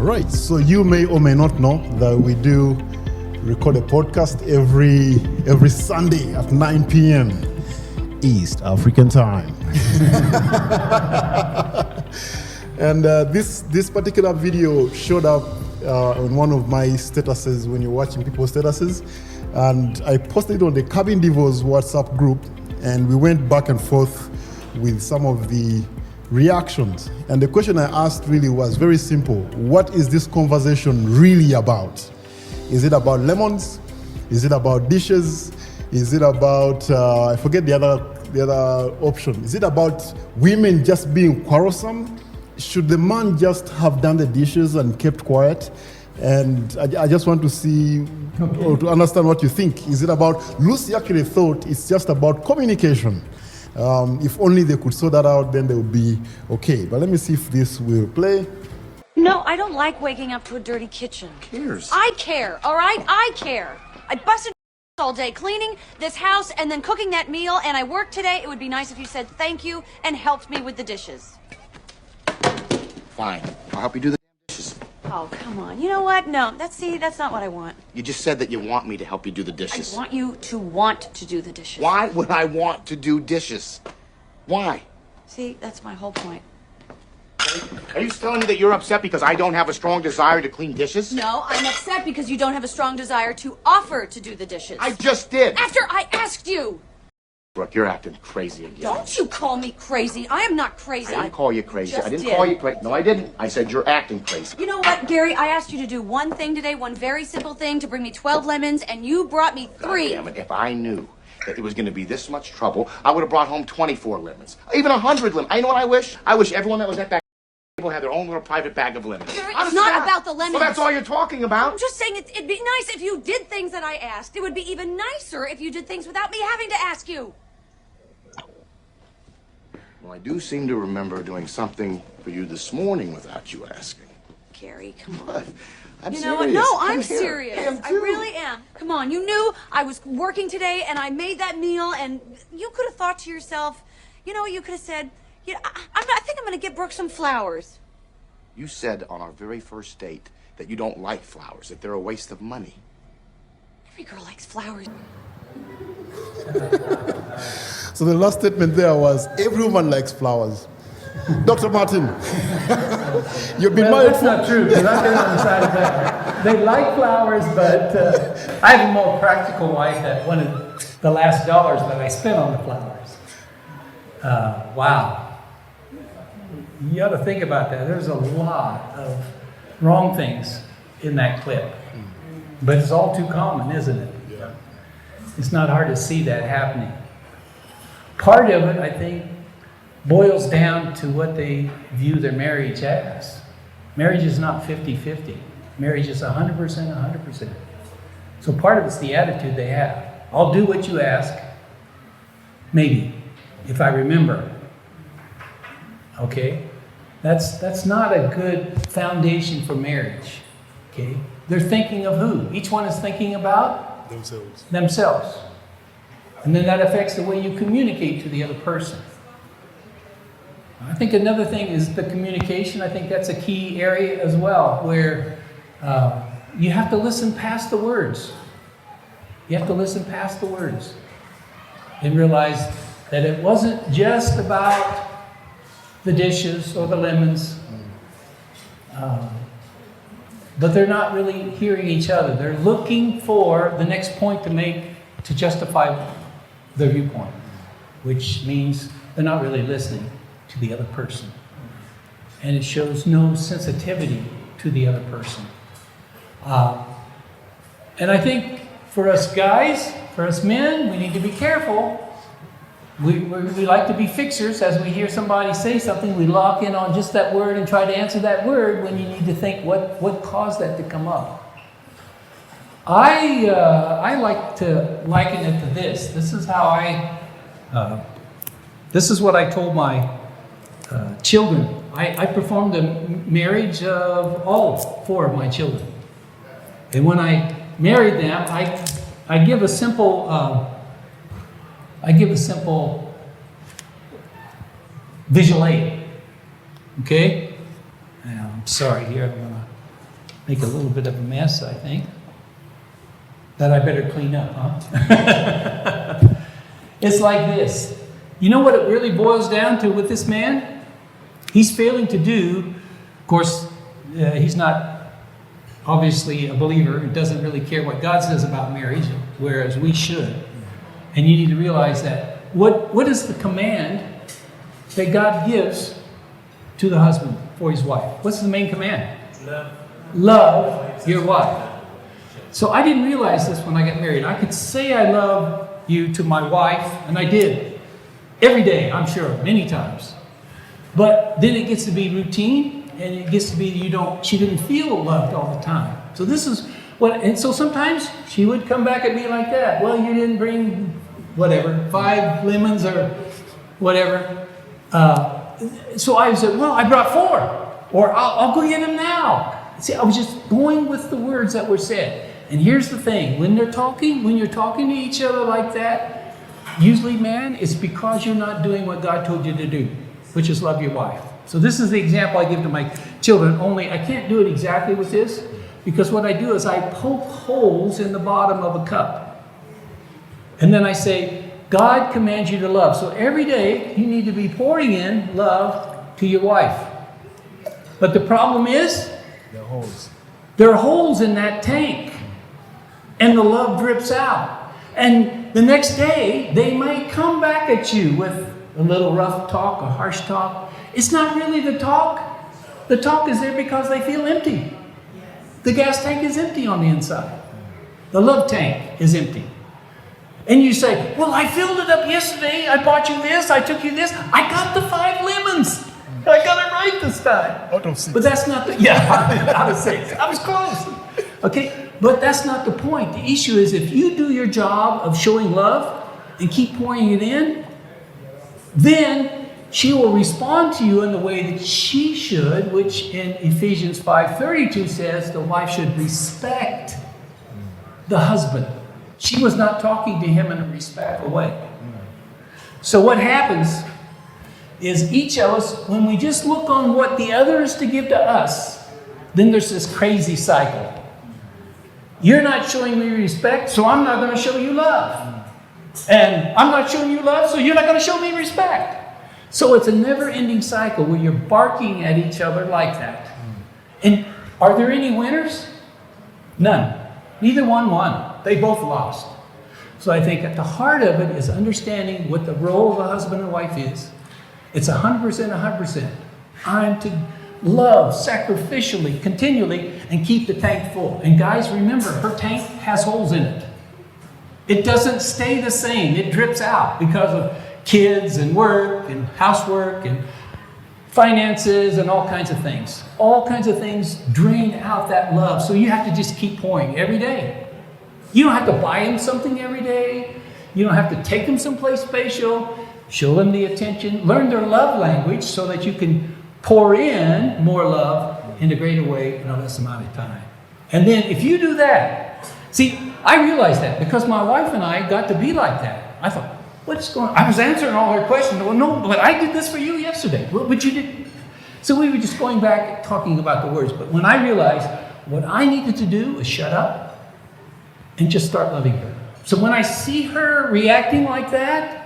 right, so you may or may not know that we do record a podcast every Sunday at 9 p.m. East African time. And this particular video showed up on one of my statuses when you're watching people's statuses, and I posted it on the Cabin Devos WhatsApp group, and we went back and forth with some of the reactions. And the question I asked really was very simple. What is this conversation really about? Is it about lemons? Is it about dishes? Is it about, I forget the other option. Is it about women just being quarrelsome? Should the man just have done the dishes and kept quiet? And I just want to see, or to understand what you think. Is it about, Lucy actually thought it's just about communication. If only they could sort that out, then they would be okay. But let me see if this will play. No, I don't like waking up to a dirty kitchen. Who cares? I care, all right? I care. I busted all day cleaning this house and then cooking that meal, and I worked today. It would be nice if you said thank you and helped me with the dishes. Fine. I'll help you do the dishes. Oh, come on. You know what? No, that's not what I want. You just said that you want me to help you do the dishes. I want you to want to do the dishes. Why would I want to do dishes? Why? See, that's my whole point. Are you telling me that you're upset because I don't have a strong desire to clean dishes? No, I'm upset because you don't have a strong desire to offer to do the dishes. I just did. After I asked you. Brooke, you're acting crazy again. Don't you call me crazy. I am not crazy. I didn't call you crazy. Just I didn't did. call you crazy. No, I didn't. I said you're acting crazy. You know what, Gary? I asked you to do one thing today, one very simple thing, to bring me 12 lemons, and you brought me 3. God damn it. If I knew that it was going to be this much trouble, I would have brought home 24 lemons. Even 100 lemons. You know what I wish? I wish everyone that was at that table had their own little private bag of lemons. Gary, Honest it's not to God. about the lemons. Well, that's all you're talking about. I'm just saying it'd be nice if you did things that I asked. It would be even nicer if you did things without me having to ask you. Well, I do seem to remember doing something for you this morning without you asking. Gary, come on. What? I'm You serious. know what? No, I'm here. serious. I am I too. really am. Come on, you knew I was working today and I made that meal, and you could have thought to yourself, you know, you could have said, I think I'm going to get Brooke some flowers. You said on our very first date that you don't like flowers, that they're a waste of money. Every girl likes flowers. So the last statement there was, every woman likes flowers. Dr. Martin, you've been married That's for... not true, because I've been on the side of that. They like flowers, but I have a more practical wife that wanted the last dollars that I spent on the flowers. Wow. You ought to think about that. There's a lot of wrong things in that clip. But it's all too common, isn't it? Yeah. It's not hard to see that happening. Part of it, I think, boils down to what they view their marriage as. Marriage is not 50-50. Marriage is 100%, 100%. So part of it's the attitude they have. I'll do what you ask, maybe, if I remember. Okay? That's not a good foundation for marriage. Okay? They're thinking of who? Each one is thinking about themselves. And then that affects the way you communicate to the other person. I think another thing is the communication. I think that's a key area as well, where you have to listen past the words. You have to listen past the words and realize that it wasn't just about the dishes or the lemons, but they're not really hearing each other. They're looking for the next point to make to justify their viewpoint, which means they're not really listening to the other person. And it shows no sensitivity to the other person. And I think for us guys, for us men, we need to be careful. We like to be fixers. As we hear somebody say something, we lock in on just that word and try to answer that word when you need to think what caused that to come up. I like to liken it to this. This is how this is what I told my children. I performed the marriage of all 4 of my children. And when I married them, I give a simple visual aid. Okay? Now, I'm sorry here. I'm gonna make a little bit of a mess, I think. That I better clean up, huh? It's like this. You know what it really boils down to with this man? He's failing to do, of course, he's not obviously a believer and doesn't really care what God says about marriage, whereas we should. And you need to realize that. What is the command that God gives to the husband for his wife? What's the main command? Love your wife. So I didn't realize this when I got married. I could say I love you to my wife, and I did. Every day, I'm sure, many times. But then it gets to be routine, and it gets to be she didn't feel loved all the time. So this is and so sometimes she would come back at me like that. Well, you didn't bring whatever, 5 lemons or whatever. So I said, well, I brought 4, or I'll go get them now. See, I was just going with the words that were said. And here's the thing, when you're talking to each other like that, usually, man, it's because you're not doing what God told you to do, which is love your wife. So this is the example I give to my children, only I can't do it exactly with this, because what I do is I poke holes in the bottom of a cup. And then I say, God commands you to love. So every day, you need to be pouring in love to your wife. But the problem is, there are holes in that tank. And the love drips out. And the next day, they might come back at you with a little rough talk, a harsh talk. It's not really the talk. The talk is there because they feel empty. The gas tank is empty on the inside. The love tank is empty. And you say, well, I filled it up yesterday. I bought you this. I took you this. I got the 5 lemons. I got it right this time. Out of 6. But that's not out of 6. I was close. Okay. But that's not the point. The issue is if you do your job of showing love and keep pouring it in, then she will respond to you in the way that she should, which in Ephesians 5:32 says the wife should respect the husband. She was not talking to him in a respectful way. So what happens is each of us, when we just look on what the other is to give to us, then there's this crazy cycle. You're not showing me respect, so I'm not going to show you love. And I'm not showing you love, so you're not going to show me respect. So it's a never-ending cycle where you're barking at each other like that. And are there any winners? None. Neither one won. They both lost. So I think at the heart of it is understanding what the role of a husband and wife is. It's 100%, 100%. I'm to love sacrificially, continually, and keep the tank full. And guys, remember, her tank has holes in it. It doesn't stay the same. It drips out because of kids and work and housework and finances and all kinds of things. All kinds of things drain out that love. So you have to just keep pouring every day. You don't have to buy them something every day. You don't have to take them someplace special. Show them the attention. Learn their love language so that you can pour in more love in a greater way in a less amount of time. And then if you do that, see, I realized that because my wife and I got to be like that. I thought, what's going on? I was answering all her questions. Well, no, but I did this for you yesterday. Well, but you did. So we were just going back talking about the words. But when I realized what I needed to do was shut up and just start loving her. So when I see her reacting like that,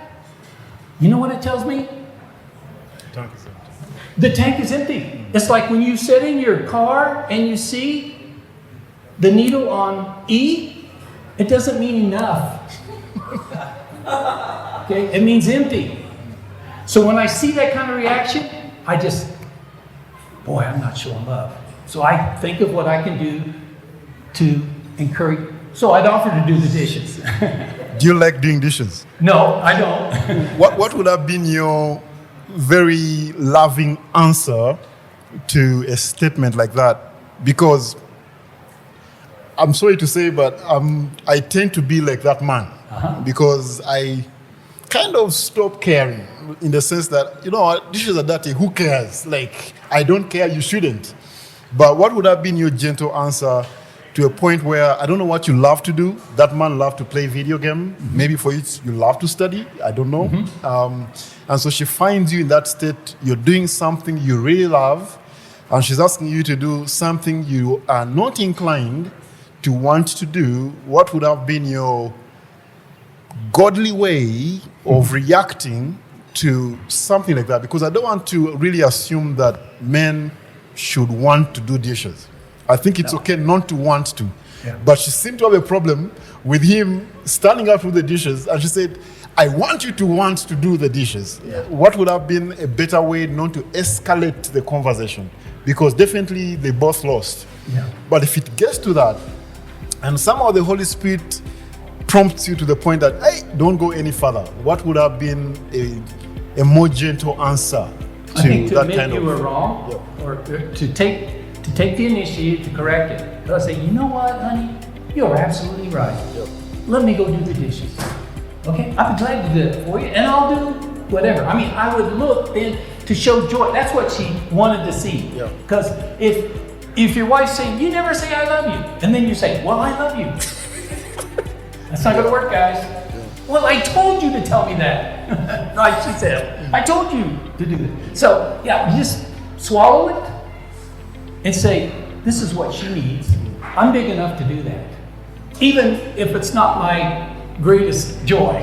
you know what it tells me? The tank is empty. It's like when you sit in your car and you see the needle on E, it doesn't mean enough. Okay, it means empty. So when I see that kind of reaction, I just, boy, I'm not showing love. So I think of what I can do to encourage. So I'd offer to do the dishes. Do you like doing dishes? No, I don't. What would have been your very loving answer to a statement like that? Because I'm sorry to say, but I tend to be like that man. Because I kind of stop caring in the sense that, you know, dishes are dirty, who cares? Like, I don't care, you shouldn't. But what would have been your gentle answer to a point where, I don't know what you love to do, that man loved to play video game, maybe for you, you love to study, I don't know. And so she finds you in that state, you're doing something you really love, and she's asking you to do something you are not inclined to want to do, what would have been your godly way of reacting to something like that? Because I don't want to really assume that men should want to do dishes. I think it's okay not to want to. Yeah. But she seemed to have a problem with him standing up with the dishes, and she said, I want you to want to do the dishes. Yeah. What would have been a better way not to escalate the conversation? Because definitely they both lost. Yeah. But if it gets to that, and somehow the Holy Spirit prompts you to the point that, hey, don't go any further, what would have been a more gentle answer I think to that admit kind you of... were wrong, Yeah. or to take the initiative to correct it. But I say, you know what, honey, you're absolutely right. Yeah. Let me go do the dishes. Okay, I'd be glad to do it for you, and I'll do whatever. I mean, I would look then to show joy. That's what she wanted to see. Yeah. Because if your wife's saying, you never say I love you, and then you say, well, I love you. That's not gonna work, guys. Yeah. Well, I told you to tell me that. Like she said, I told you to do that. So yeah, just swallow it and say, this is what she needs. I'm big enough to do that. Even if it's not my greatest joy.